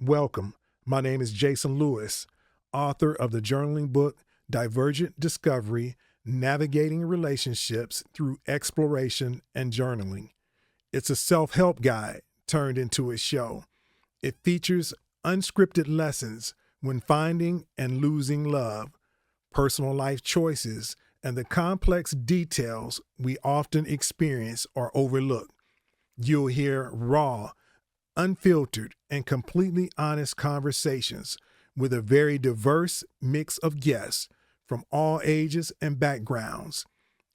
Welcome. My name is Jason Lewis, author of the journaling book Divergent Discovery, Navigating Relationships Through Exploration and Journaling. It's a self-help guide turned into a show. It features unscripted lessons when finding and losing love, personal life choices, and the complex details we often experience or overlook. You'll hear raw, unfiltered, and completely honest conversations with a very diverse mix of guests from all ages and backgrounds.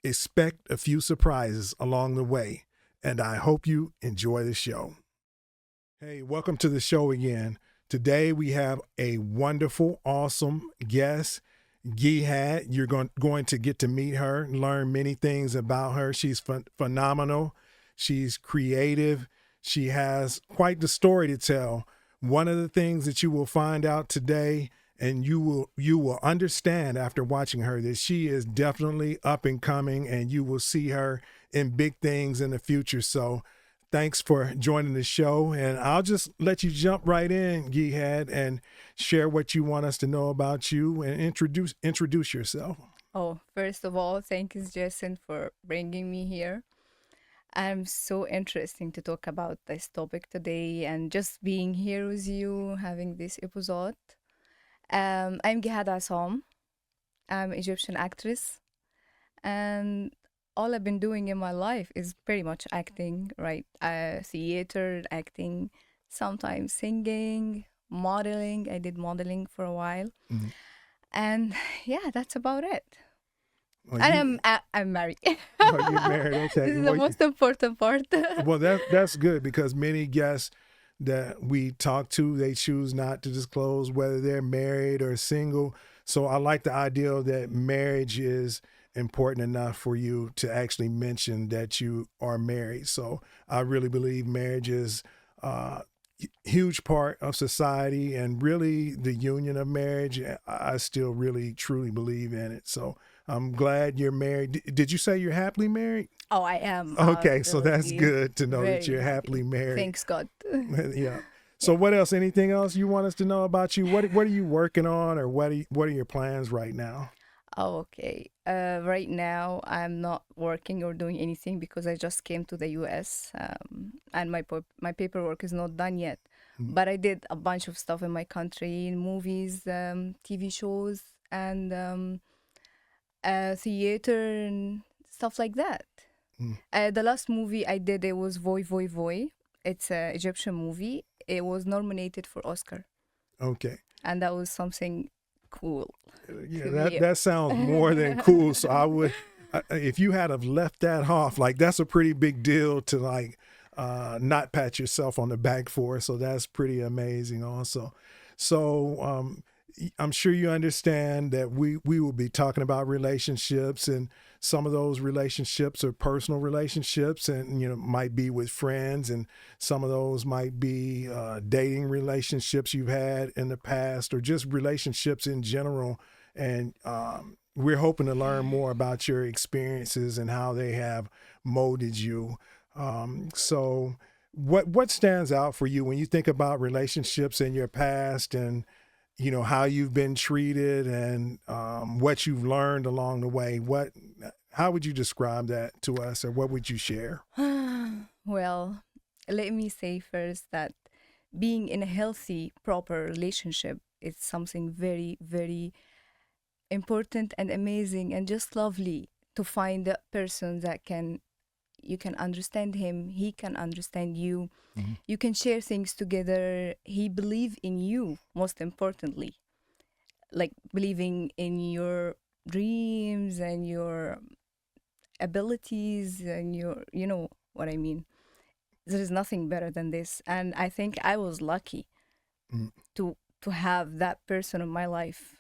Expect a few surprises along the way, and I hope you enjoy the show. Hey, welcome to the show again. Today we have a wonderful, awesome guest, Gihad. You're going to get to meet her and learn many things about her. She's phenomenal. She's creative. She has quite the story to tell. One of the things that you will find out today, and you will understand after watching her, that she is definitely up and coming, and you will see her in big things in the future. So thanks for joining the show, and I'll just let you jump right in, Gihad, and share what you want us to know about you and introduce yourself. Oh, first of all, thank you, Jason, for bringing me here. I'm so interesting to talk about this topic today and just being here with you, having this episode. I'm Gihad Assam. I'm Egyptian actress, and all I've been doing in my life is pretty much acting, right? Theater, acting, sometimes singing, modeling. I did modeling for a while, Mhm. and yeah, that's about it. Well, And I'm married. oh, you're married. Okay. This is the most important part. Well, that's good, because many guests that we talk to, they choose not to disclose whether they're married or single. So I like the idea that marriage is important enough for you to actually mention that you are married. So I really believe marriage is a huge part of society, and really the union of marriage. I still really truly believe in it. So I'm glad you're married. Did you say you're happily married? Oh, I am. Okay, so that's absolutely good to know that very you're happily married. Thanks God. Yeah. So what else? Anything else you want us to know about you? What are you working on, or what are your plans right now? Oh, okay. Right now, I'm not working or doing anything because I just came to the US, and my paperwork is not done yet. Mm. But I did a bunch of stuff in my country, movies, TV shows, and theater and stuff like that. Mm. The last movie I did, it was Voy Voy Voy. It's an Egyptian movie. It was nominated for Oscar, Okay. and that was something cool. Yeah, to that sounds more than cool. So I would, if you had have left that off, like that's a pretty big deal to like not pat yourself on the back for. So that's pretty amazing also. So I'm sure you understand that we will be talking about relationships, and some of those relationships are personal relationships, and might be with friends, and some of those might be dating relationships you've had in the past, or just relationships in general. And we're hoping to learn more about your experiences and how they have molded you. So what stands out for you when you think about relationships in your past, and how you've been treated, and what you've learned along the way? How would you describe that to us, or what would you share? Well, let me say first that being in a healthy, proper relationship is something very, very important and amazing and just lovely to find a person that you can understand him, he can understand you, Mm-hmm. you can share things together, he believe in you, most importantly, like believing in your dreams and your abilities and your, you know what I mean. There is nothing better than this, and I think I was lucky Mm. to have that person in my life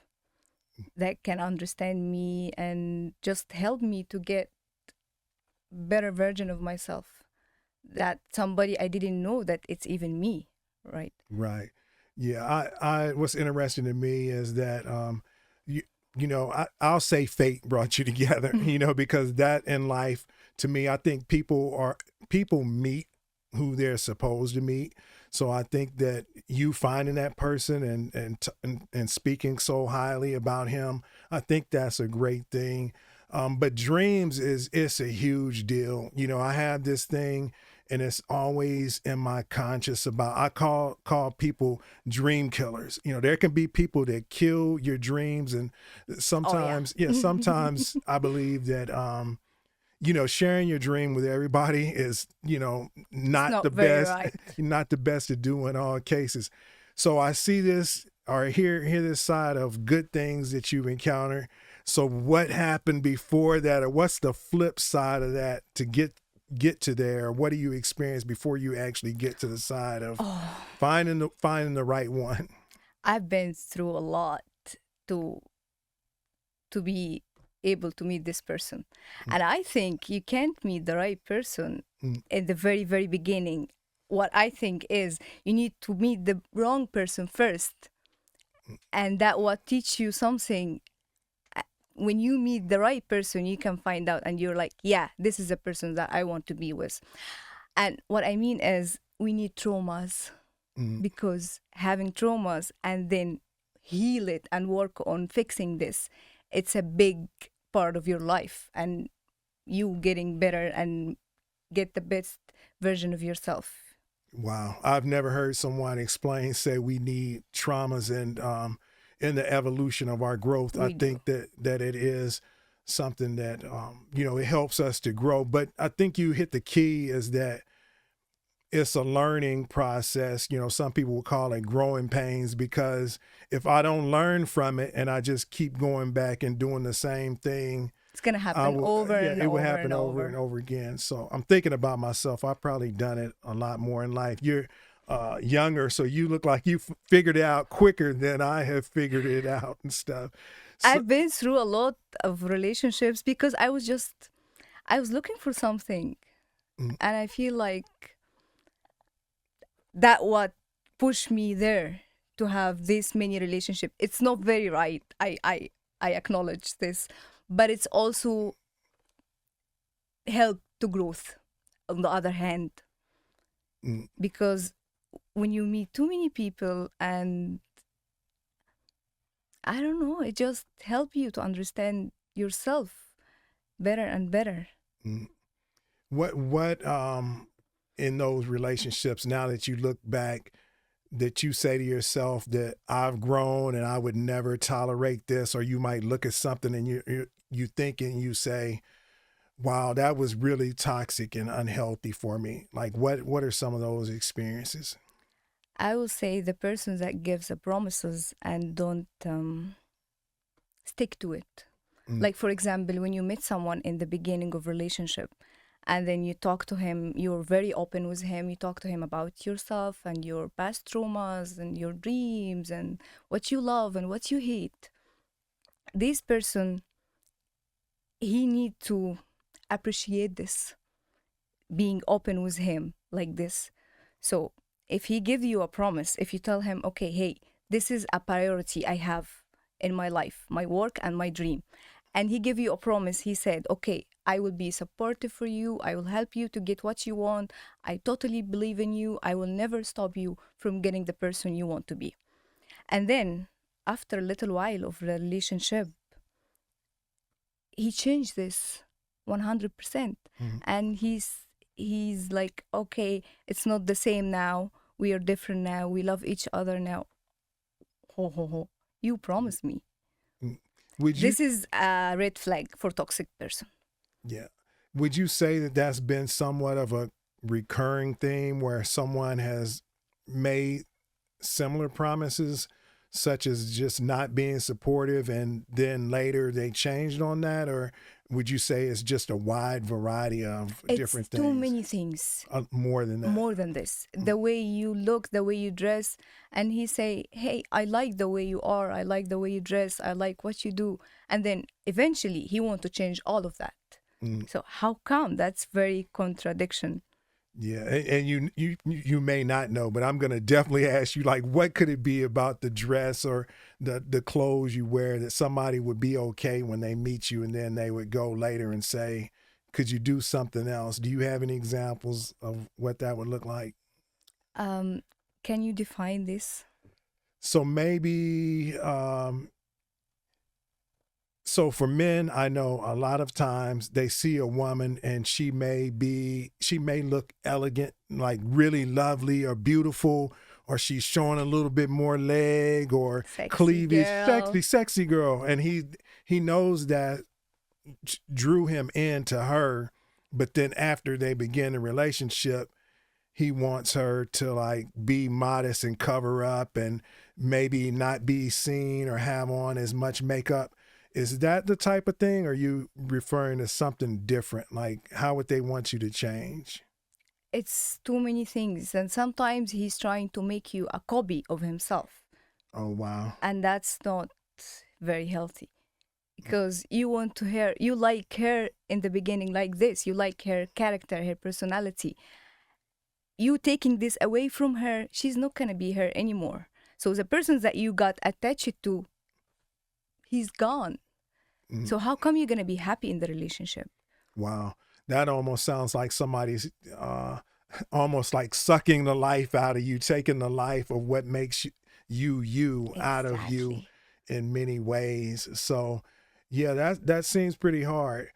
that can understand me and just help me to get better version of myself, that somebody I didn't know that it's even me, right? Right. Yeah. I what's interesting to me is that you I'll say fate brought you together. Because that in life, to me, I think people meet who they're supposed to meet. So I think that you finding that person and speaking so highly about him, I think that's a great thing. But dreams is it's a huge deal. You know, I have this thing and it's always in my conscious about I call people dream killers. You know, there can be people that kill your dreams and Oh yeah. sometimes, yeah, sometimes I believe that you know, sharing your dream with everybody is, you know, It's not not the very best, right. not the best to do in all cases. So I see this or hear this side of good things that you've encountered. So what happened before that, or what's the flip side of that to get to there? What do you experience before you actually get to the side of Oh, finding the right one? I've been through a lot to be able to meet this person. And I think you can't meet the right person Mm, in the very, very beginning. What I think is you need to meet the wrong person first. And that will teach you something. When you meet the right person, you can find out and you're like, yeah, this is the person that I want to be with. And what I mean is we need traumas mm, because having traumas and then heal it and work on fixing this, it's a big part of your life and you getting better and get the best version of yourself. wow, I've never heard someone say we need traumas and in the evolution of our growth. I We do. think that it is something that you know, it helps us to grow. But I think you hit the key is that it's a learning process. You know, some people will call it growing pains because if I don't learn from it and I just keep going back and doing the same thing, It's gonna I happen will, over yeah, and it will over happen and over and over. over again. So I'm thinking about myself. I've probably done it a lot more in life. You're younger, so you look like you figured it out quicker than I have figured it out and stuff. So, I've been through a lot of relationships because I was looking for something mm, and I feel like that what pushed me there to have this many relationship. It's not very right. I acknowledge this, but it's also help to growth on the other hand mm, because when you meet too many people and I don't know, it just help you to understand yourself better and better. mm. What in those relationships now that you look back that you say to yourself that I've grown and I would never tolerate this, or you might look at something and you think and you say, wow, that was really toxic and unhealthy for me. Like what are some of those experiences? I will say the person that gives the promises and don't stick to it. Mm, Like for example, when you meet someone in the beginning of relationship and then you talk to him, you're very open with him, you talk to him about yourself and your past traumas and your dreams and what you love and what you hate. This person, he need to appreciate this, being open with him like this. So if he give you a promise, if you tell him, okay, hey, this is a priority I have in my life, my work and my dream, and he give you a promise, he said, okay, I will be supportive for you, I will help you to get what you want, I totally believe in you, I will never stop you from getting the person you want to be. And then after a little while of relationship, he changed this 100%, mm, and he's like, okay, it's not the same now, we are different now, we love each other now. Ho ho ho, you promised me. mm. Would you This is a red flag for toxic person. yeah. Would you say that that's been somewhat of a recurring theme where someone has made similar promises, such as just not being supportive, and then later they changed on that? Or would you say it's just a wide variety of It's different too things? many things More than that. more than this, Mm, the way you look, the way you dress, and he say, hey, I like the way you are, I like the way you dress, I like what you do, and then eventually he want to change all of that. mm. So how come? That's very contradiction. Yeah, and you may not know, but I'm gonna definitely ask you, like, what could it be about the dress or the clothes you wear that somebody would be okay when they meet you, and then they would go later and say, "Could you do something else?" Do you have any examples of what that would look like? Can you define this? So maybe, so for men, I know a lot of times they see a woman and she may look elegant, like really lovely or beautiful, or she's showing a little bit more leg or Sexy cleavage, girl. sexy girl. And he knows that drew him into her, but then after they begin a relationship, he wants her to like be modest and cover up and maybe not be seen or have on as much makeup. Is that the type of thing? Or are you referring to something different? Like, how would they want you to change? It's too many things. And sometimes he's trying to make you a copy of himself. Oh, wow. And that's not very healthy. Because you want to hear, you like her in the beginning like this. You like her character, her personality. You taking this away from her, she's not going to be her anymore. So the person that you got attached to, he's gone. So how come you're going to be happy in the relationship? Wow. That almost sounds like somebody's almost like sucking the life out of you, taking the life of what makes you out of you Exactly. in many ways. So yeah, that seems pretty hard.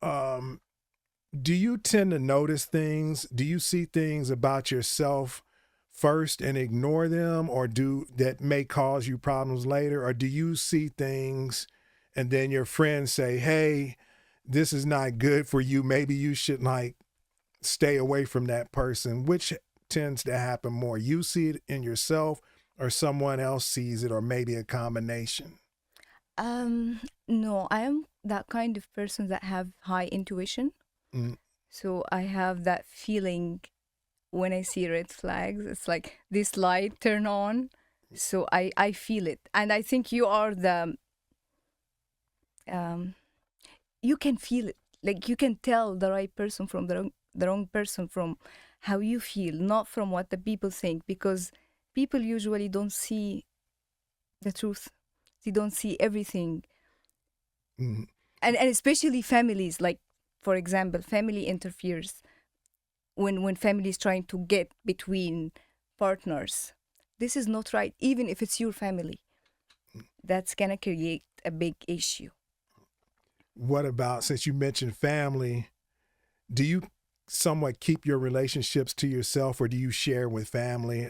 Do you tend to notice things? Do you see things about yourself first and ignore them, or do that may cause you problems later? Or do you see things and then your friends say, hey, this is not good for you. Maybe you should like stay away from that person. Which tends to happen more? You see it in yourself or someone else sees it, or maybe a combination? No, I am that kind of person that have high intuition. Mm, So I have that feeling when I see red flags. It's like this light turn on. So I feel it. And I think you are um, you can feel it. Like you can tell the right person from the wrong person from how you feel, not from what the people think, because people usually don't see the truth. They don't see everything. mm. And especially families, like for example, family interferes when family is trying to get between partners. This is not right, even if it's your family. That's gonna create a big issue. What about, since you mentioned family, do you somewhat keep your relationships to yourself, or do you share with family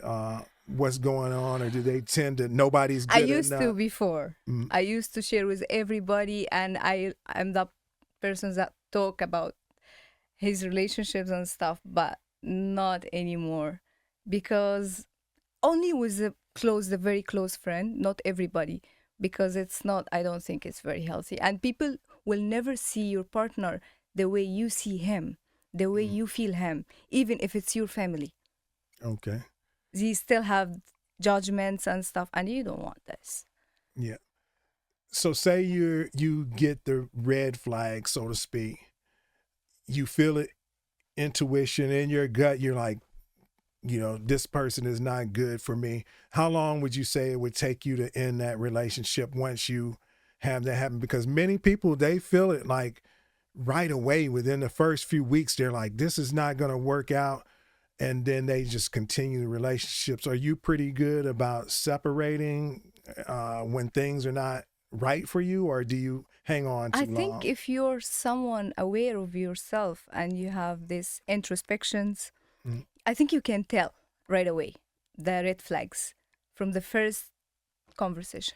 what's going on, or do they tend to nobody's I good used to enough? before. Mm, I used to share with everybody, and I'm the person that talk about his relationships and stuff, but not anymore, because only with the very close friend, not everybody, because it's not. I don't think it's very healthy, and people will never see your partner the way you see him, the way you feel him, even if it's your family. okay. They still have judgments and stuff, and you don't want this. Yeah. So say you get the red flag, so to speak. You feel it, intuition in your gut. You're like, this person is not good for me. How long would you say it would take you to end that relationship once you have that happen? Because many people, they feel it like right away within the first few weeks. They're like, this is not going to work out. And then they just continue the relationships. Are you pretty good about separating when things are not right for you, or do you hang on I too think long? if you're someone aware of yourself and you have these introspections, Mm. I think you can tell right away the red flags from the first conversation.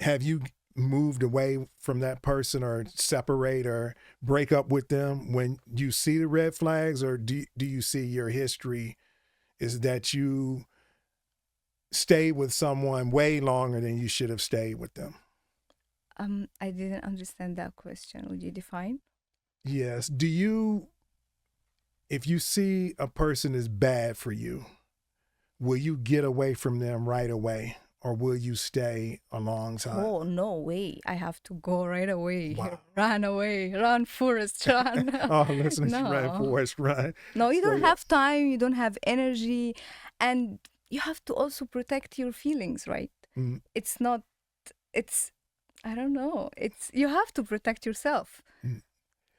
Have you moved away from that person or separate or break up with them when you see the red flags, or do you see your history is that you stayed with someone way longer than you should have stayed with them? I didn't understand that question. Would you define? Yes. Do you, if you see a person is bad for you, will you get away from them right away, or will you stay a long time? Oh, no way. I have to go right away. Wow. Run away. Run, Forrest, run. Oh, listeners, right, No. Forrest, right. No, you So don't yeah. have time. You don't have energy. And you have to also protect your feelings, right? Mm, It's not, it's, I don't know. You have to protect yourself. mm,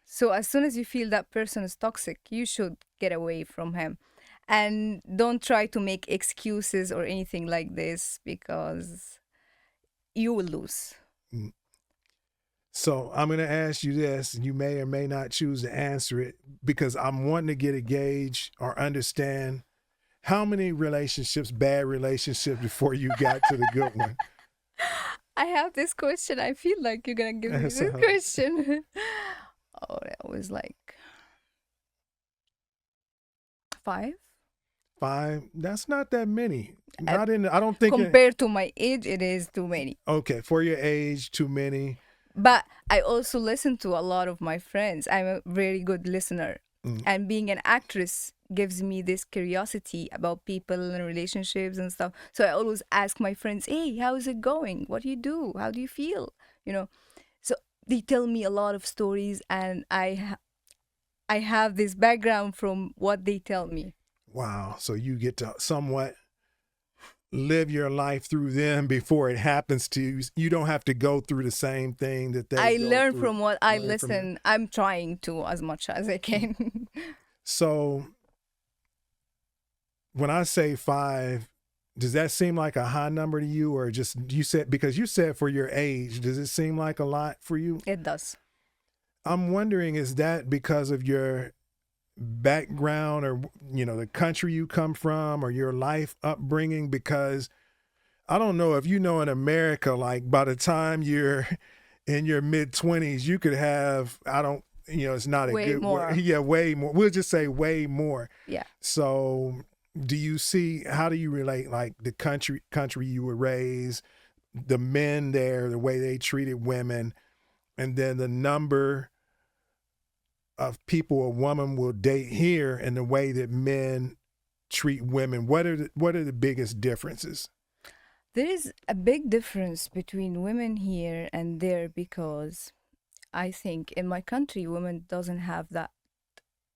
So as soon as you feel that person is toxic, you should get away from him. And don't try to make excuses or anything like this because you will lose. Mm. So I'm going to ask you this, and you may or may not choose to answer it because I'm wanting to get a gauge or understand how many relationships, bad relationships, before you got to the good one. I have this question. I feel like you're gonna give me this So, question. Oh, that was like 5. 5. That's not that many. Uh, Not in. I don't think. Compared to my age, it is too many. Okay, for your age, too many. But I also listen to a lot of my friends. I'm a very good listener. Mm. And being an actress gives me this curiosity about people and relationships and stuff. So I always ask my friends, hey, how is it going? What do you do? How do you feel? You know, so they tell me a lot of stories, and I have this background from what they tell me. Wow. So you get to somewhat live your life through them before it happens to you. You don't have to go through the same thing that they I go learn through. from what I Learn from it. listen. I'm trying to as much as I can. So when I say 5, does that seem like a high number to you, or just you said because you said for your age, does it seem like a lot for you? It does. I'm wondering, is that because of your background or the country you come from or your life upbringing? Because I don't know if in America, like by the time you're in your mid-20s, you could have, it's not a Way good more. word. Yeah, way more. We'll just say way more. Yeah. So how do you relate, like the country you were raised, the men there, the way they treated women, and then the number of people a woman will date here and the way that men treat women? What are the biggest differences? There is a big difference between women here and there because I think in my country women doesn't have that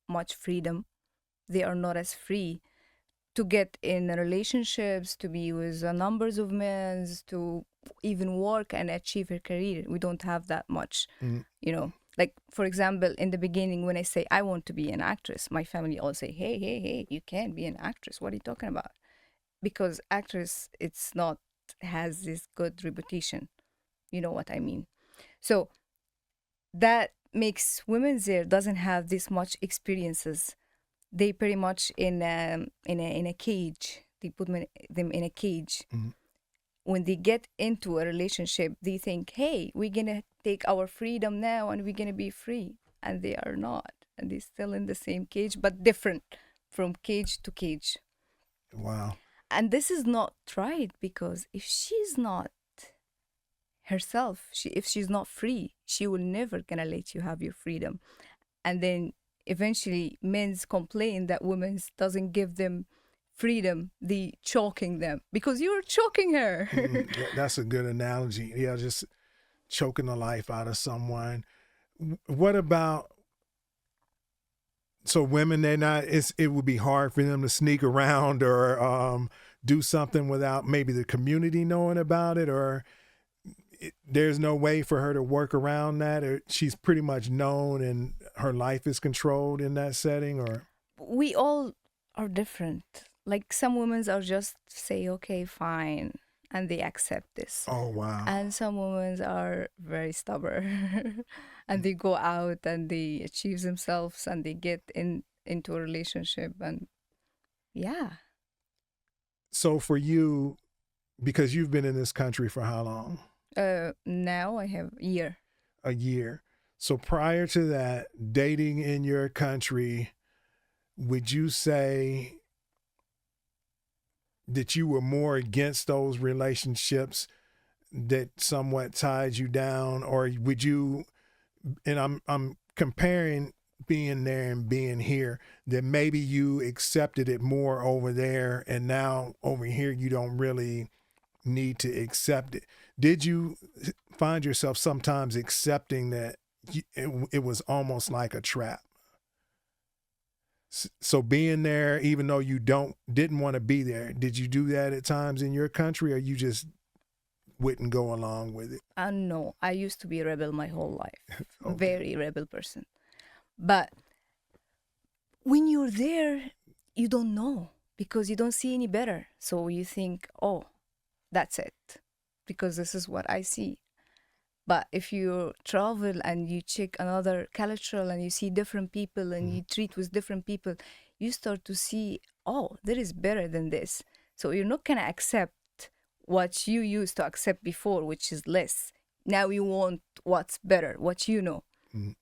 much freedom. They are not as free to get in relationships, to be with numbers of men, to even work and achieve a career. We don't have that much, Like, for example, in the beginning, when I say I want to be an actress, my family all say, hey, you can't be an actress. What are you talking about? Because actress, it's not, has this good reputation. You know what I mean? So that makes women there doesn't have this much experiences. They pretty much in a cage. They put them in a cage. Mm-hmm. When they get into a relationship, they think, hey, we're gonna take our freedom now and we're gonna be free. And they are not. And they're still in the same cage, but different from cage to cage. Wow. And this is not right, because if she's not herself, if she's not free, she will never gonna let you have your freedom. And then eventually men's complain that women's doesn't give them freedom, the choking them because you're choking her. That's a good analogy. Yeah, just choking the life out of someone. What about, so women, it would be hard for them to sneak around or do something without maybe the community knowing about it, or there's no way for her to work around that, or she's pretty much known and her life is controlled in that setting? Or we all are different. Like, some women are just say, okay, fine, and they accept this. Oh, wow. And some women are very stubborn and they go out and they achieve themselves and they get into a relationship, and yeah. So for you, because you've been in this country for how long? Now I have A year. So prior to that, dating in your country, would you say that you were more against those relationships that somewhat tied you down? Or would you, and I'm comparing being there and being here, that maybe you accepted it more over there and now over here you don't really need to accept it? Did you find yourself sometimes accepting that it was almost like a trap? So being there, even though you didn't want to be there, did you do that at times in your country, or you just wouldn't go along with it? No, I used to be a rebel my whole life. Okay. Very rebel person. But when you're there, you don't know because you don't see any better. So you think, oh, that's it, because this is what I see. But if you travel and you check another cultural and you see different people and you treat with different people, you start to see, oh, there is better than this. So you're not gonna accept what you used to accept before, which is less. Now you want what's better, what you know. Mm.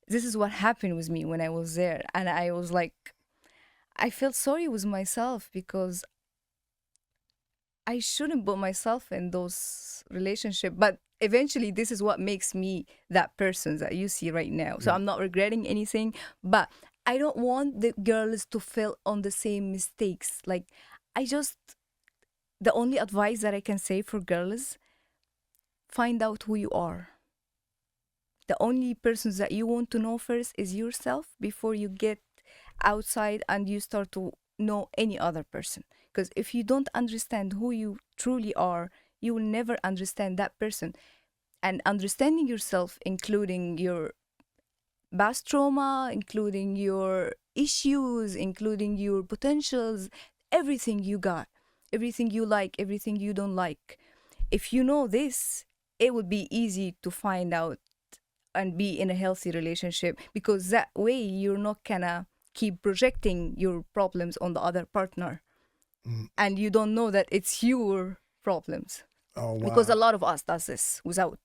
This is what happened with me when I was there. And I was like, I felt sorry with myself because I shouldn't put myself in those relationships. But eventually, this is what makes me that person that you see right now. So I'm not regretting anything, but I don't want the girls to fail on the same mistakes. Like, I just, the only advice that I can say for girls, find out who you are. The only persons that you want to know first is yourself before you get outside and you start to know any other person. Because if you don't understand who you truly are, you will never understand that person. And understanding yourself, including your past trauma, including your issues, including your potentials, everything you got, everything you like, everything you don't like. If you know this, it would be easy to find out and be in a healthy relationship, because that way you're not gonna keep projecting your problems on the other partner, and you don't know that it's your problems, Oh because wow. a lot of us does this without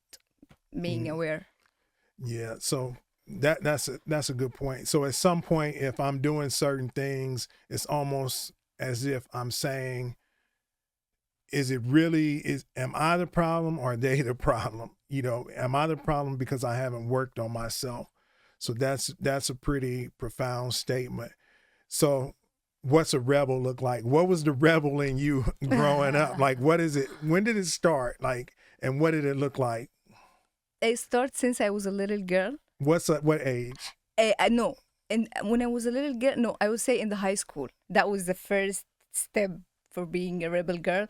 being aware. Yeah. So that's a good point. So at some point, if I'm doing certain things, it's almost as if I'm saying, is it really is am I the problem or are they the problem? You know, am I the problem because I haven't worked on myself? So that's a pretty profound statement. So what's a rebel look like? What was the rebel in you growing up? Like what is it? When did it start? Like and what did it look like? It starts since I was a little girl. What age? No, and when I was a little girl, no, I would say in the high school. That was the first step for being a rebel girl,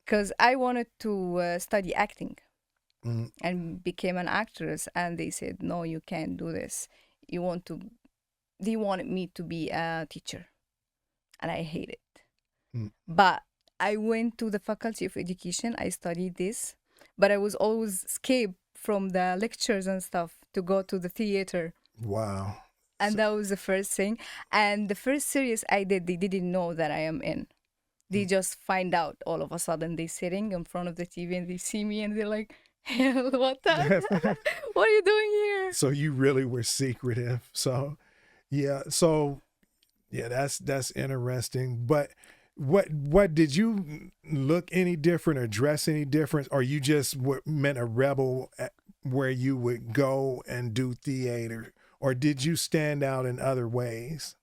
because I wanted to study acting Mm, and became an actress, and they said, no, you can't do this. You want to, they wanted me to be a teacher, and I hate it. mm. But I went to the Faculty of Education. I studied this, but I was always escape from the lectures and stuff to go to the theater. Wow. And So, that was the first thing. And the first series I did, they didn't know that I am in. They just find out all of a sudden. They sitting in front of the TV and they see me and they're like, hell, what the? What are you doing here? so you really were secretive. So yeah. So yeah, that's interesting. But what did you look any different or dress any different, or you just meant a rebel where you would go and do theater, or did you stand out in other ways?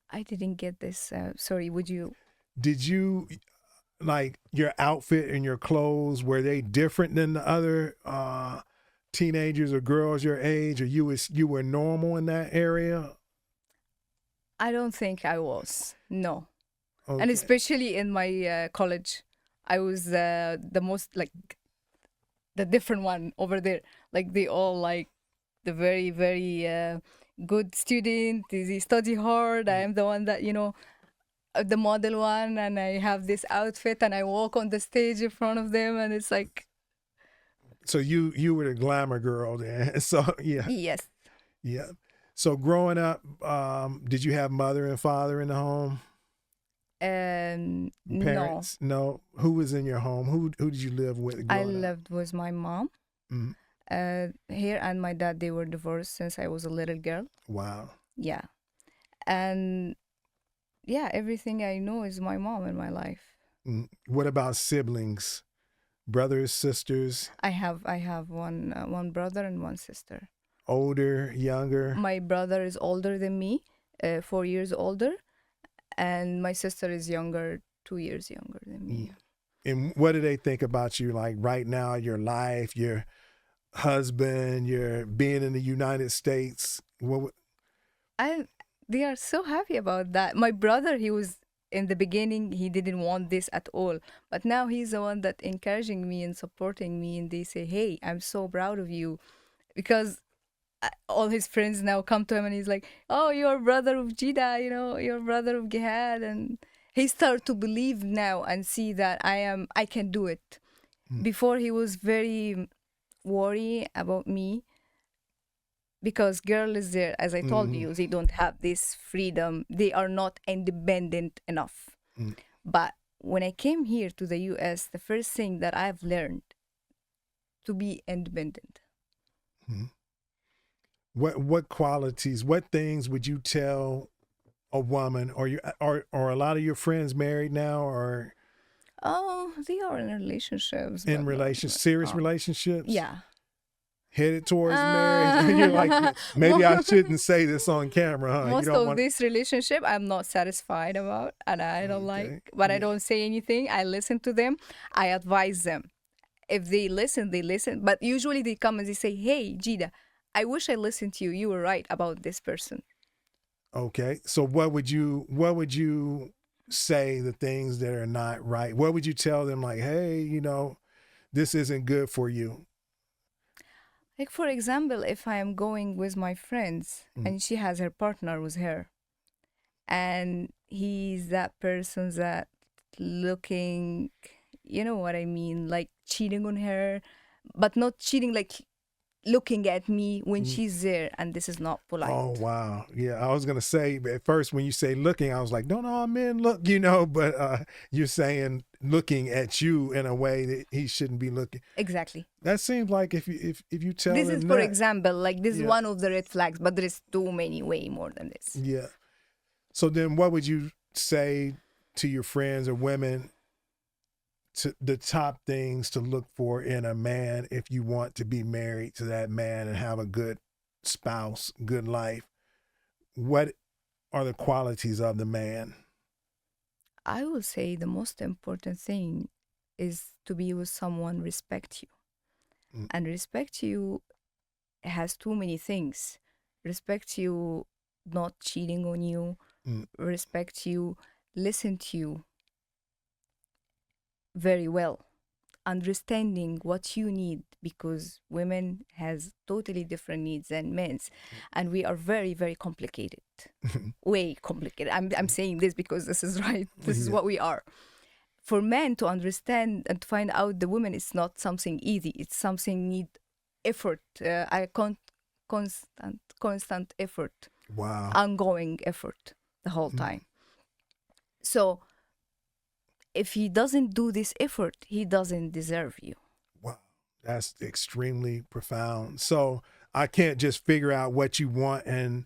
I didn't get this. Sorry, would you? Did you like your outfit and your clothes, were they different than the other teenagers or girls your age, or you were normal in that area? I don't think I was. No. And Okay. especially in my college, I was the most like the different one over there. Like they all like the very, very good student. They study hard. I am the one that, the model one, and I have this outfit and I walk on the stage in front of them, and it's like, So you were the glamour girl then. So yeah, yes. yeah. So growing up, did you have mother and father in the home? No, Parents? No. Who was in your home? Who did you live with I growing up? lived with my mom Mm, here, and my dad, they were divorced since I was a little girl. wow. Yeah. And yeah, everything I know is my mom in my life. Mm. What about siblings? Brothers, sisters, I have one brother and one sister. older, younger? My brother is older than me, 4 years older, and my sister is younger, 2 years younger than Mm. me. And what do they think about you like right now, your life, your husband, your being in the United States? I They are so happy about that. My brother, he was in the beginning, he didn't want this at all, but now he's the one that encouraging me and supporting me, and they say, "Hey, I'm so proud of you," because all his friends now come to him and he's like, oh, you're brother of Jida, you're brother of Gihad. And he started to believe now and see that I can do it. Before he was very worried about me because girl is there, as I told you, they don't have this freedom. They are not independent enough. But when I came here to the US, the first thing that I've learned to be independent. What qualities, what things would you tell a woman, or a lot of your friends married now, or Oh, they are in relationships. in But serious relationships? yeah. Headed towards marriage? You're like, maybe I shouldn't say this on camera, huh? Most You don't of want this relationship I'm not satisfied about and I don't like, but I don't say anything. I listen to them. I advise them. If they listen, they listen. But usually they come and they say, hey, Jida, I wish I listened to you. You were right about this person. Okay. So what would you say the things that are not right? What would you tell them, like, hey, this isn't good for you? Like, for example, if I am going with my friends and she has her partner with her, and he's that person that looking, you know what I mean, like cheating on her, but not cheating, like looking at me when she's there, and this is not polite. Oh wow, yeah. I was gonna say at first when you say looking, I was like, don't all men look, but you're saying looking at you in a way that he shouldn't be looking. Exactly. That seems like if you tell This them is, for that, example, like this is Yeah. one of the red flags, but there is too many, way more than this. Yeah. So then, what would you say to your friends or women? To the top things to look for in a man if you want to be married to that man and have a good spouse, good life. What are the qualities of the man? I will say the most important thing is to be with someone respect you. Mm. And respect you has too many things. Respect you not cheating on you, respect you, listen to you very well, understanding what you need, because women has totally different needs than men's, and we are very, very complicated. Way complicated. I'm saying this because this is right. This is Yeah. what we are. For men to understand and to find out the woman is not something easy. It's something need effort, constant effort, Wow. ongoing effort the whole time. So if he doesn't do this effort, he doesn't deserve you. Wow. That's extremely profound. So I can't just figure out what you want and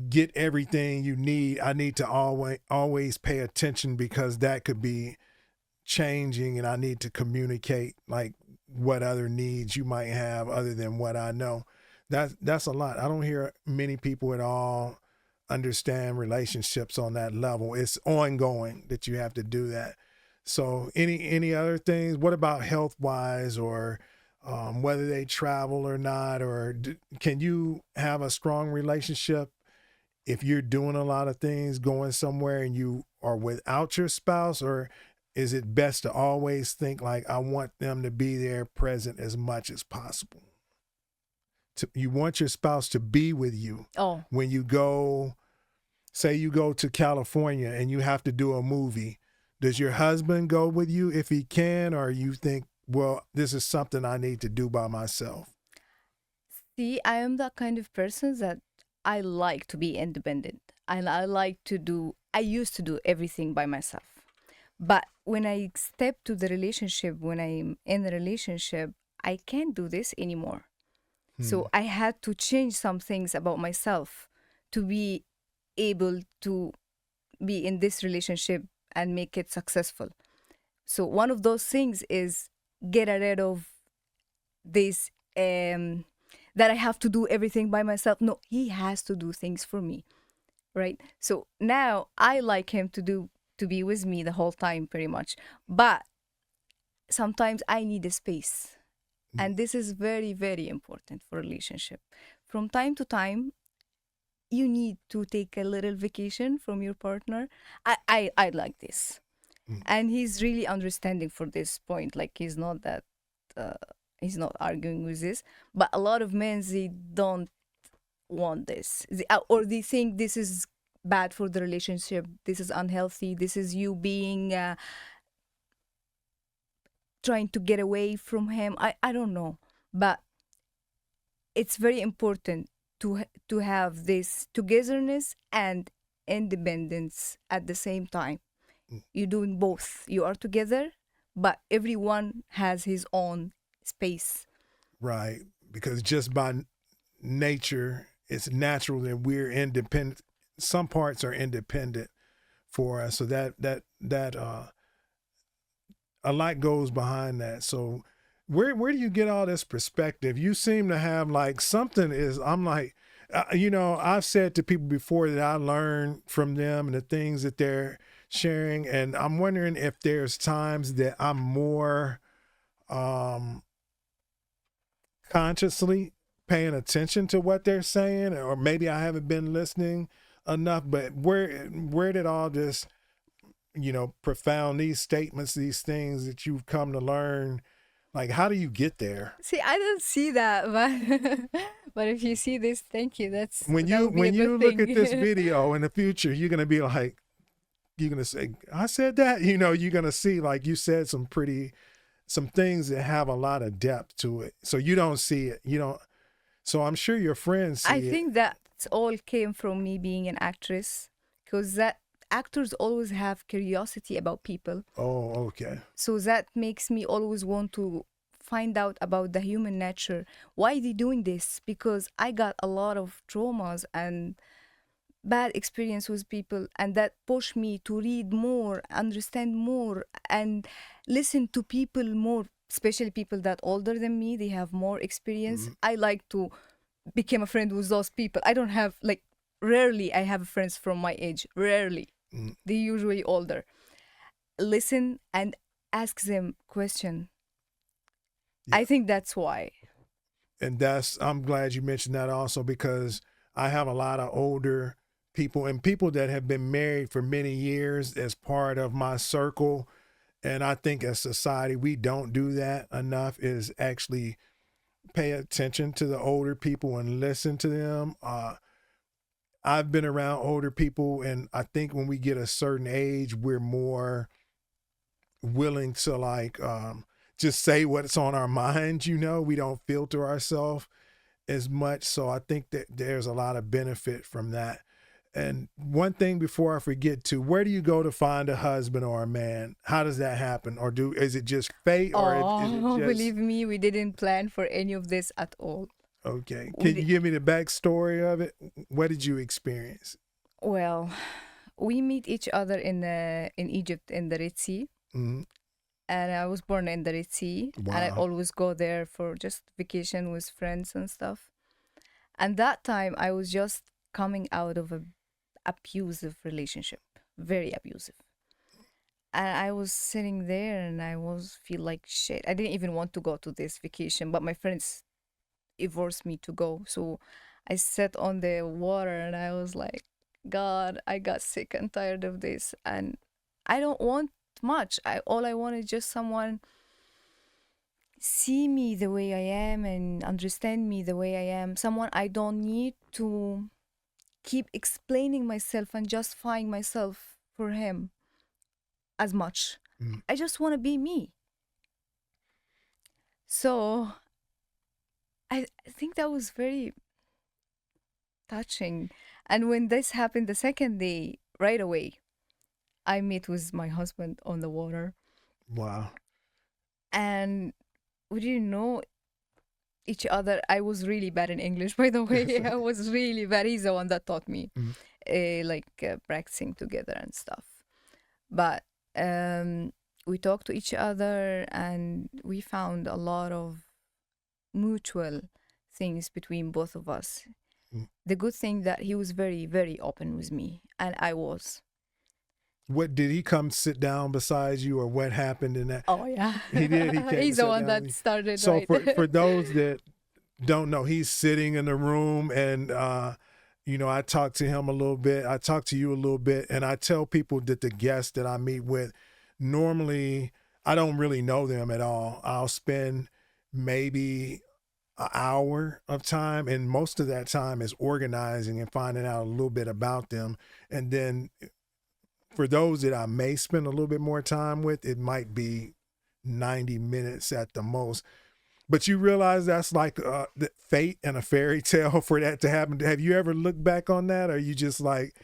get everything you need. I need to always pay attention because that could be changing, and I need to communicate like what other needs you might have other than what I know. That's a lot. I don't hear many people at all understand relationships on that level. It's ongoing that you have to do that. So any other things? What about health wise, or whether they travel or not, or can you have a strong relationship if you're doing a lot of things, going somewhere, and you are without your spouse? Or is it best to always think like, I want them to be there present as much as possible? You want your spouse to be with you. Oh, When you go, say you go to California and you have to do a movie, does your husband go with you if he can, or you think, well, this is something I need to do by myself? see, I am that kind of person that I like to be independent. I used to do everything by myself. But when I step to the relationship, when I'm in the relationship, I can't do this anymore. So I had to change some things about myself to be able to be in this relationship and make it successful. So one of those things is get rid of this that I have to do everything by myself. No, he has to do things for me, right? So now I like him to be with me the whole time pretty much. But sometimes I need a space. And this is very, very important for relationship. From time to time, you need to take a little vacation from your partner. I like this. And he's really understanding for this point. Like he's not that uh, He's not arguing with this. But a lot of men, they don't want this. Or they think this is bad for the relationship. This is unhealthy. This is you being trying to get away from him. I don't know. But it's very important to have this togetherness and independence at the same time. You're doing both. You are together, but everyone has his own space. Right. Because just by nature, it's natural that we're independent. Some parts are independent for us. So that a lot goes behind that. So where do you get all this perspective? You seem to have like something is, I'm like, I've said to people before that I learn from them and the things that they're sharing. And I'm wondering if there's times that I'm more consciously paying attention to what they're saying, or maybe I haven't been listening enough. But where did all this, profound, these statements, these things that you've come to learn, like, how do you get there? See, I don't see that, but but if you see this, thank you. That When would be a you good look at thing. this video in the future, you're gonna be like, you're gonna say, I said that. You're gonna see, like, you said some things that have a lot of depth to it. So you don't see it. You don't. So I'm sure your friends see I it. think that all came from me being an actress, because that actors always have curiosity about people. Oh, okay. So that makes me always want to find out about the human nature. Why they doing this? Because I got a lot of traumas and bad experience with people, and that pushed me to read more, understand more, and listen to people more, especially people that older than me. They have more experience. I like to become a friend with those people. I don't have, like, rarely I have friends from my age. Rarely. They're usually older. Listen and ask them question. Yeah. I think that's why. And I'm glad you mentioned that also, because I have a lot of older people and people that have been married for many years as part of my circle. And I think as society, we don't do that enough, is actually pay attention to the older people and listen to them. I've been around older people, and I think when we get a certain age, we're more willing to, like, just say what's on our minds. We don't filter ourselves as much. So I think that there's a lot of benefit from that. And one thing before I forget to, where do you go to find a husband or a man? How does that happen? Or is it just fate, or is it just... Believe me, we didn't plan for any of this at all. Okay. Can you give me the backstory of it? What did you experience? Well, we meet each other in Egypt, in the Red Sea. Mm-hmm. And I was born in the Red Sea. Wow. And I always go there for just vacation with friends and stuff. And that time I was just coming out of a abusive relationship, very abusive. And I was sitting there and I feel like shit. I didn't even want to go to this vacation, but my friends forced me to go. So I sat on the water and I was like, God, I got sick and tired of this, and I don't want much. All I want is just someone see me the way I am and understand me the way I am. Someone I don't need to keep explaining myself and justifying myself for him as much. I just want to be me. So I think that was very touching. And when this happened the second day, right away, I met with my husband on the water. Wow. And we didn't know each other. I was really bad in English, by the way. I was really bad. He's the one that taught me, practicing together and stuff. But we talked to each other and we found a lot of mutual things between both of us. The good thing that he was very, very open with me, and I was. What, did he come sit down beside you, or what happened in that? Oh yeah, He did. He's the one that started. So right? for those that don't know, he's sitting in the room, and I talked to him a little bit. I talked to you a little bit, and I tell people that the guests that I meet with, normally I don't really know them at all. I'll spend maybe an hour of time, and most of that time is organizing and finding out a little bit about them. And then for those that I may spend a little bit more time with, it might be 90 minutes at the most. But you realize that's like the fate and a fairy tale for that to happen. Have you ever looked back on that? Or are you just like,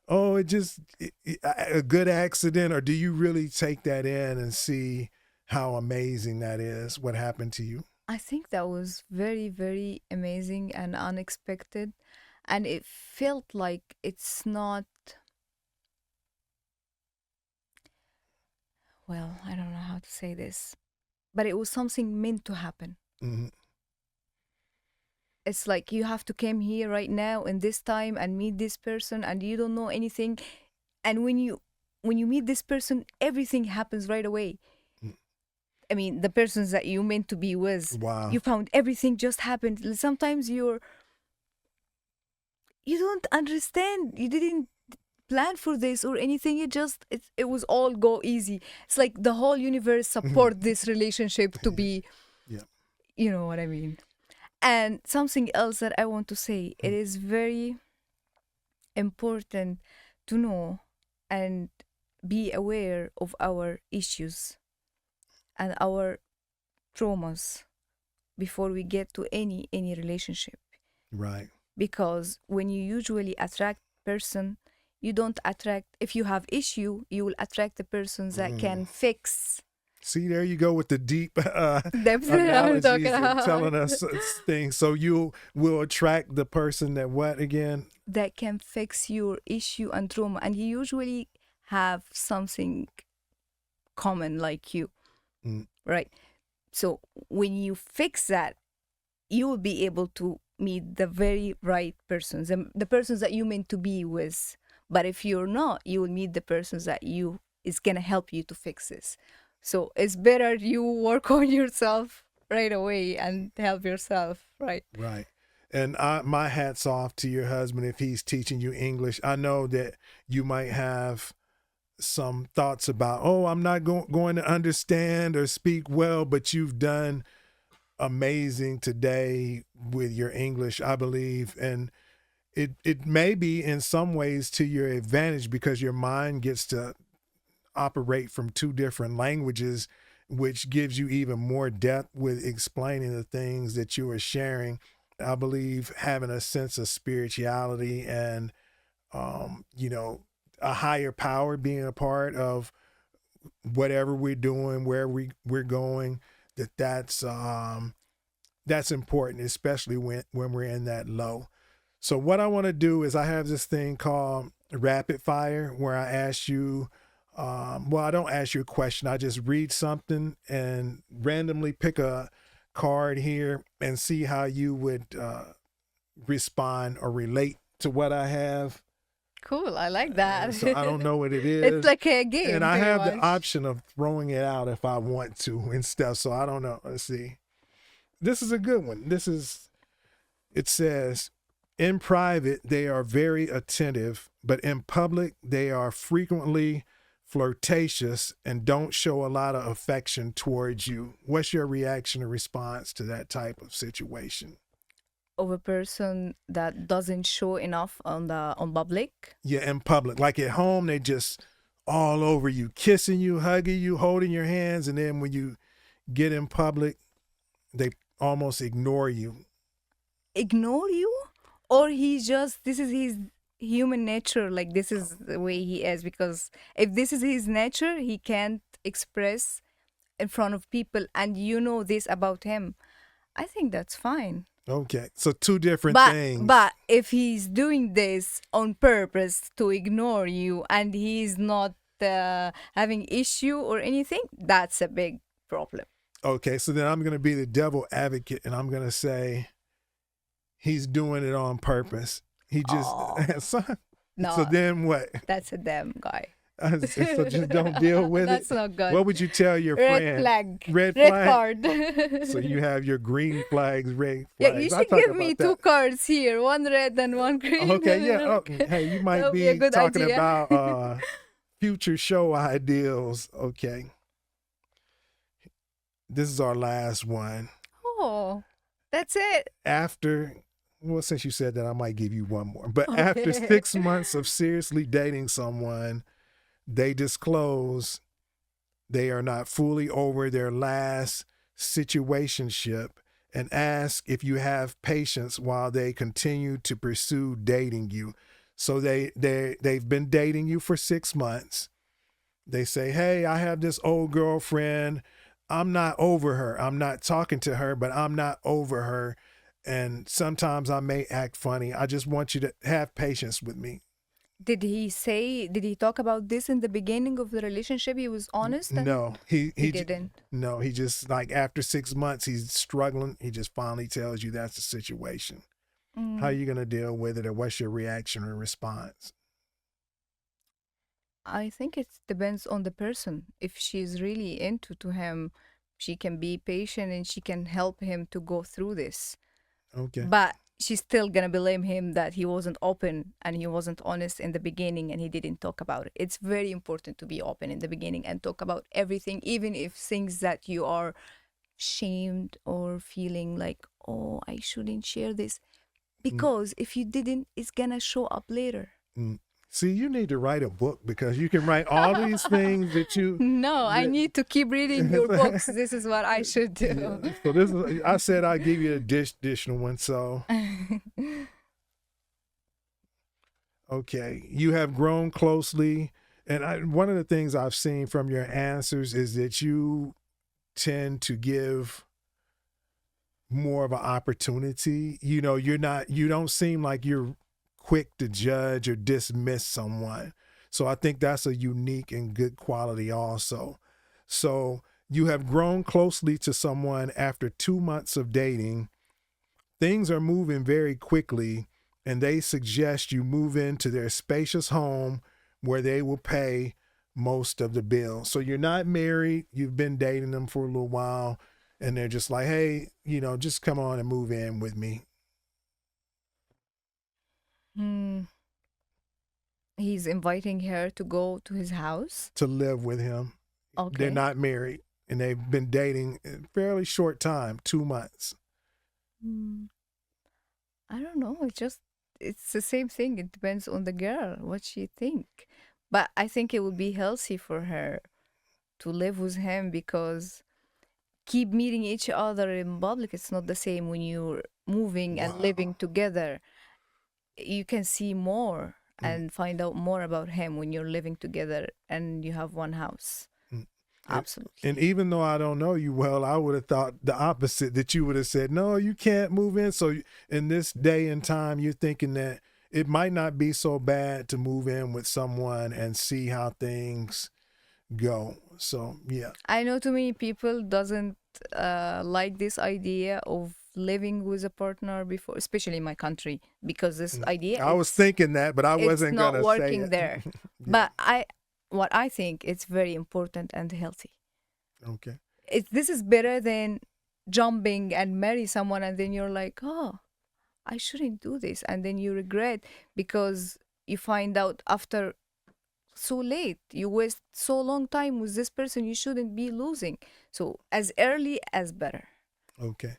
oh, a good accident? Or do you really take that in and see how amazing that is, what happened to you? I think that was very, very amazing and unexpected. And it felt like it's not, well, I don't know how to say this, but it was something meant to happen. Mm-hmm. It's like you have to come here right now in this time and meet this person, and you don't know anything. And when you meet this person, everything happens right away. I mean, the persons that you meant to be with, Wow. you found everything just happened. Sometimes you don't understand. You didn't plan for this or anything. It was all go easy. It's like the whole universe support this relationship to be, Yeah. you know what I mean. And something else that I want to say, it is very important to know and be aware of our issues and our traumas before we get to any relationship. Right. Because when you usually attract person, you don't attract, if you have issue, you will attract the persons that can fix. See, there you go with the deep Depth analogies I'm talking and about. telling us things. So you will attract the person that what again? That can fix your issue and trauma, and you usually have something common like you, right? So when you fix that, you will be able to meet the very right persons, the persons that you meant to be with. But if you're not, you will meet the persons that you is gonna help you to fix this. So it's better you work on yourself right away and help yourself, right? Right. And my hat's off to your husband if he's teaching you English. I know that you might have some thoughts about, oh, I'm not going to understand or speak well, but you've done amazing today with your English, I believe. And it may be in some ways to your advantage because your mind gets to operate from two different languages, which gives you even more depth with explaining the things that you are sharing. I believe having a sense of spirituality and, a higher power being a part of whatever we're doing, where we're going, that's important, especially when we're in that low. So what I want to do is I have this thing called rapid fire where I ask you, I don't ask you a question. I just read something and randomly pick a card here and see how you would respond or relate to what I have. Cool, I like that. So I don't know what it is. It's like a game. And I pretty have the much. option of throwing it out if I want to and stuff. So I don't know. Let's see. This is a good one. It says, in private, they are very attentive, but in public, they are frequently flirtatious and don't show a lot of affection towards you. What's your reaction or response to that type of situation? Of a person that doesn't show enough on public. Yeah, in public. Like at home, they just all over you, kissing you, hugging you, holding your hands. And then when you get in public, they almost ignore you. Ignore you? Or this is his human nature, like this is the way he is, because if this is his nature, he can't express in front of people, and you know this about him. I think that's fine. Okay, so two different things. But if he's doing this on purpose to ignore you and he's not having issue or anything, that's a big problem. Okay, so then I'm going to be the devil advocate and I'm going to say he's doing it on purpose. He just... No, so then what? That's a damn guy. So just don't deal with That's it. not good. What would you tell your Red friend? flag. Red card. So you have your green flags, red flags. Yeah, you I'll should talk give about me that. 2 cards here, one red and one green. Okay, yeah. Oh, hey, you might That'll be be a good talking idea. about future show ideals. Okay. This is our last one. Oh, that's it. After, well, since you said that, I might give you one more. But after Okay. 6 months of seriously dating someone, they disclose they are not fully over their last situationship and ask if you have patience while they continue to pursue dating you. So they've been dating you for 6 months. They say, "Hey, I have this old girlfriend. I'm not over her. I'm not talking to her, but I'm not over her. And sometimes I may act funny. I just want you to have patience with me." Did he talk about this in the beginning of the relationship? He was honest and No, he didn't. no, he just, like, after 6 months, he's struggling. He just finally tells you that's the situation. How are Mm, you gonna deal with it, or what's your reaction or response? I think it depends on the person. If she's really into to him, she can be patient and she can help him to go through this. Okay. But she's still gonna blame him that he wasn't open and he wasn't honest in the beginning and he didn't talk about it. It's very important to be open in the beginning and talk about everything, even if things that you are shamed or feeling like, oh, I shouldn't share this. Mm, Because if you didn't, it's gonna show up later. mm. See, you need to write a book, because you can write all these things that you No, I that, need to keep reading your books. This is what I should do. yeah. So this is, I said I'd give you an additional one. So okay, you have grown closely, and one of the things I've seen from your answers is that you tend to give more of an opportunity. You don't seem like you're quick to judge or dismiss someone. So I think that's a unique and good quality also. So you have grown closely to someone after 2 months of dating. Things are moving very quickly, and they suggest you move into their spacious home where they will pay most of the bill. So you're not married, you've been dating them for a little while, and they're just like, "Hey, just come on and move in with me Hmm. He's inviting her to go to his house. to live with him." They're Okay. not married, and they've been dating a fairly short time, 2 months. Hmm. I don't know. It's the same thing. It depends on the girl, what she think. But I think it would be healthy for her to live with him because keep meeting each other in public. It's not the same when you're moving and living Wow. together. You can see more Mm, and find out more about him when you're living together and you have one house. mm. And, and Absolutely. even though I don't know you well, I would have thought the opposite, that you would have said, "No, you can't move in." So in this day and time, you're thinking that it might not be so bad to move in with someone and see how things go. So yeah. I know too many people doesn't like this idea of living with a partner before, especially in my country, because this Mm. idea I was thinking that, but I it's wasn't not gonna say working it. there. Yeah. But what I think it's very important and healthy. Okay. This is better than jumping and marry someone and then you're like, oh, I shouldn't do this, and then you regret because you find out after so late. You waste so long time with this person you shouldn't be losing. So as early as better. Okay.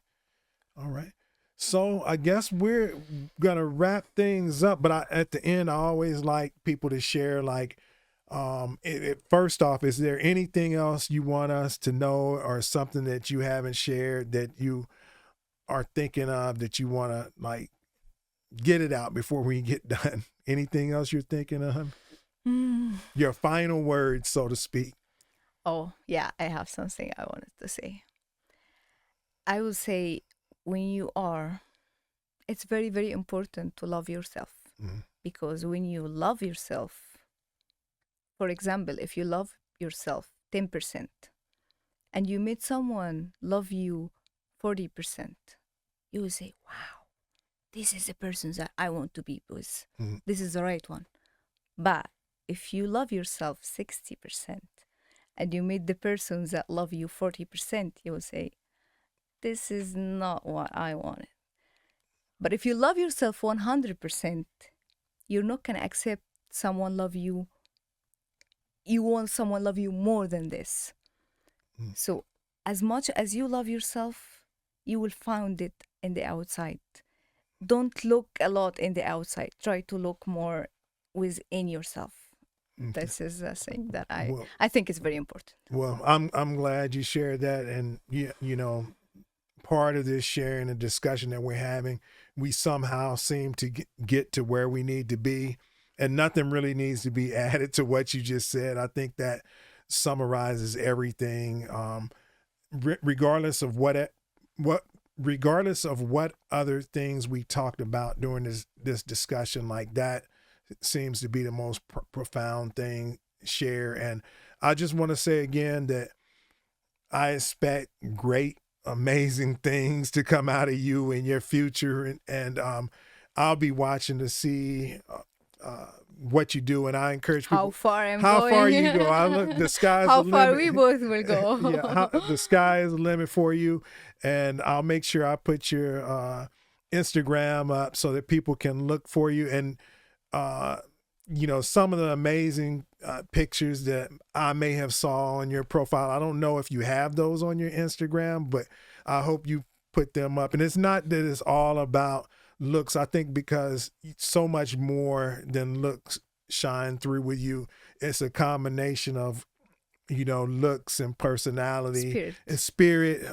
All right. So I guess we're gonna wrap things up, but at the end, I always like people to share, like, first off, is there anything else you want us to know, or something that you haven't shared that you are thinking of that you want to, like, get it out before we get done? Anything else you're thinking of? Hmm. Your final words, so to speak. Oh, yeah, I have something I wanted to say. I will say when you are, it's very, very important to love yourself Mhm. because when you love yourself, for example, if you love yourself 10% and you meet someone love you 40%, you will say, wow, this is the person that I want to be with. Mhm. This is the right one. But if you love yourself 60% and you meet the persons that love you 40%, you will say, this is not what I wanted. But if you love yourself 100%, you're not going to accept someone love you. You want someone love you more than this. Mhm. So as much as you love yourself, you will find it in the outside. Don't look a lot in the outside. Try to look more within yourself. Okay. This is a thing that Well, I think is very important. well, I'm glad you shared that, and you know, part of this sharing and discussion that we're having, we somehow seem to get to where we need to be, and nothing really needs to be added to what you just said. I think that summarizes everything. Regardless of regardless of what other things we talked about during this discussion, like that seems to be the most profound thing share. And I just want to say again that I expect great, amazing things to come out of you in your future, and I'll be watching to see what you do, and I encourage people. How far I'm how going. far you go. I look, the sky's How the far limit. we both will go. Yeah, the sky is the limit for you, and I'll make sure I put your Instagram up so that people can look for you, and you know, some of the amazing pictures that I may have saw on your profile. I don't know if you have those on your Instagram, but I hope you put them up. And it's not that it's all about looks. I think because so much more than looks shine through with you. It's a combination of, you know, looks and personality and spirit,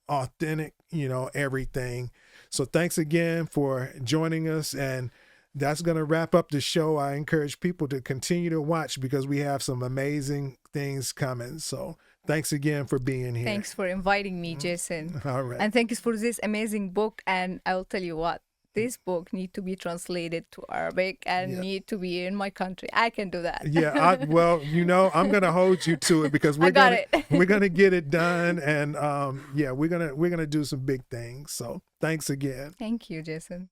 authentic, you know, everything. So thanks again for joining us, and that's going to wrap up the show. I encourage people to continue to watch because we have some amazing things coming. So thanks again for being here. Thanks for inviting me, Jason. All right. And thanks for this amazing book. And I'll tell you what, this book need to be translated to Arabic and need to be in my country. I can do that. Yeah, well, you know, I'm gonna hold you to it because we're gonna get it done, and yeah, we're gonna do some big things. So thanks again. Thank you, Jason.